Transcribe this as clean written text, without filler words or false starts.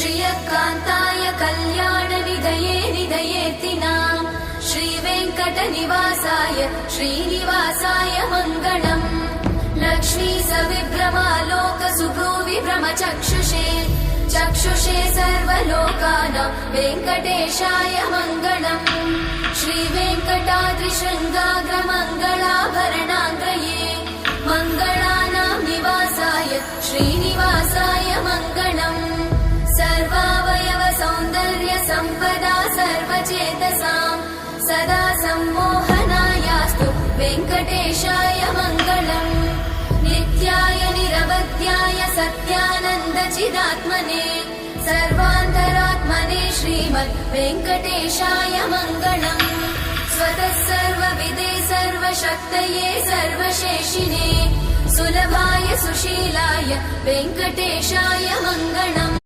श्रियकान्ताय कल्याणनिधये निधयेतिनाम् श्रीवेङ्कटनिवासाय श्रीनिवासाय मङ्गलम् लक्ष्मी सविभ्रमालोक सुभ्रूविभ्रमचक्षुषे चक्षुषे सर्वलोकानां वेङ्कटेशाय मङ्गलम् श्रीवेङ्कटाद्रिशृङ्गाग्रमङ्गलाभरणाङ्गये मङ्गलानां निवासाय श्रीनिवासाय मङ्गलम् सर्वावयव सौन्दर्य सम्पदा सर्वचेतसां सदा सम्मोहनायास्तु वेङ्कटेशाय मङ्गलम् नित्याय निरवध्याय सत्यानन्दचिदात्मने सर्वान्तरात्मने श्रीमद् वेङ्कटेशाय मङ्गलम् स्वतः सर्वविदे सर्वशक्तये सर्वशेषिने सुलभाय सुशीलाय वेङ्कटेशाय मङ्गलम्